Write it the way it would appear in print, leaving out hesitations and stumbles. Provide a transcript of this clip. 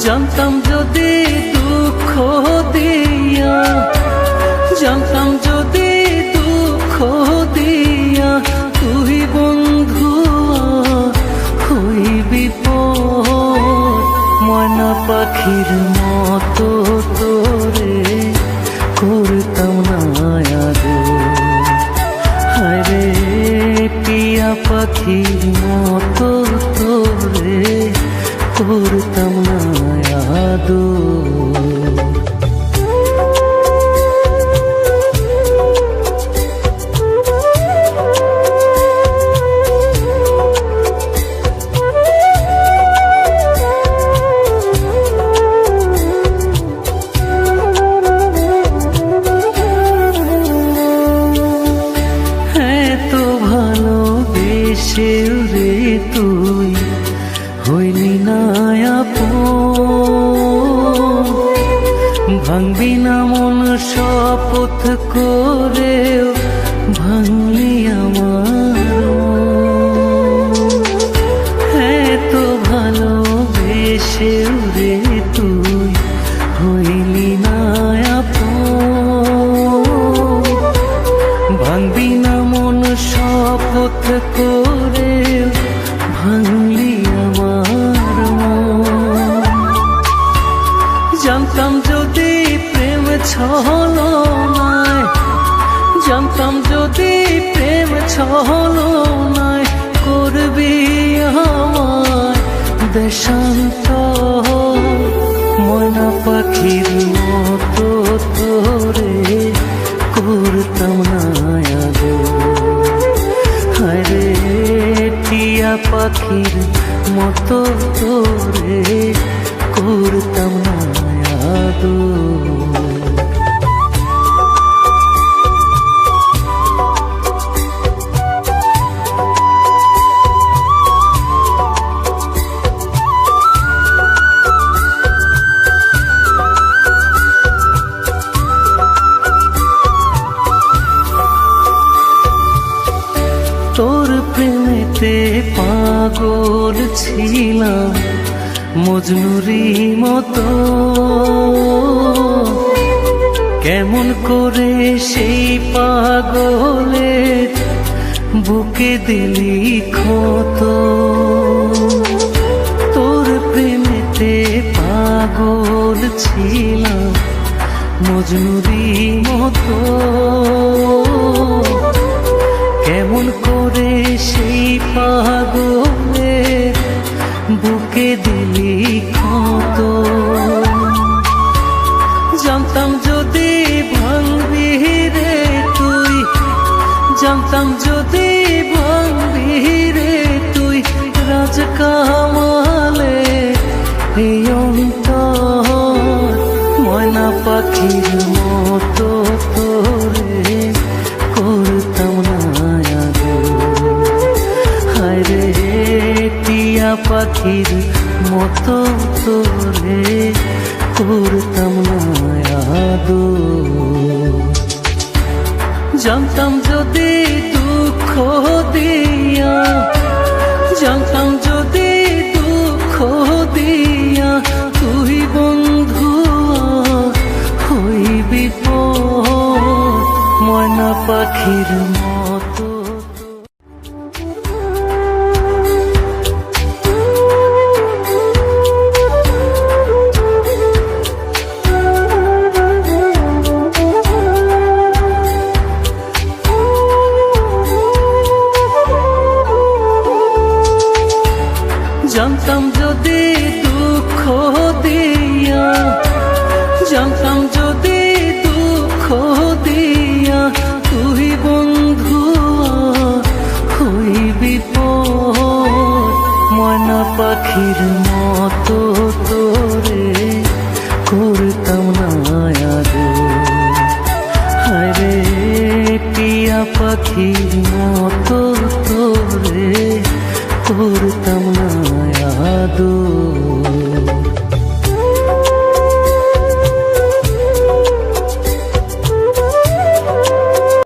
জানতাম যদি দুঃখ দিয়া, জানতাম যদি দুঃখ দিয়া তুই বন্ধু হইবি পর, ময়না পাখির মতো তোরে করতাম না আদর। হায়রে টিয়া পাখির মতো তোরে করতাম না আদর। এত ভালোবেসে রে তুই হইলি না আপন, ভাঙবি না মন শপথ করেও ভাঙলি আমার। এত ভালোবেসে রে তুই হইলি না আপন, ভাঙবি না মন শপথ করেও ভাঙলি আমার মন। জানতাম যদি প্রেম ছলনায়, জানতাম যদি প্রেম ছলনায় করবি আমায় দেশান্তর, ময়না পাখির মতো তোরে করতাম না আদর। হায়রে টিয়া পাখির মতো তোরে করতাম না আদর। তোর প্রেমেতে পাগল ছিলাম মজনুরি মতো, কেমন করে সেই পাগলের বুকে দিলি ক্ষত। তোর প্রেমেতে পাগল ছিলাম মজনুরি মতো, কেমন করে সেই পাগলের বুকে দিলি ক্ষত। জানতাম যদি ভাঙবি রে তুই, জানতাম যদি ভাঙবি রে তুই রাজ কামালে এই অন্তর, ময়না পাখির মতো তোরে করতাম না আদর। হায়রে টিয়া পাখির মতো তোরে করতাম না আদর। জানতাম যদি দুঃখ দিয়া, জানতাম যদি দুঃখ দিয়া তুই বন্ধু হইবি পর, ময়না পাখির মতো। জানতাম যদি দুঃখ দিয়া, জানতাম যদি দুঃখ দিয়া তুই বন্ধু হইবি পর, ময়না পাখির মতো তোরে করতাম না আদর। হায়রে টিয়া পাখির মতো তোরে করতাম করতাম না আদর।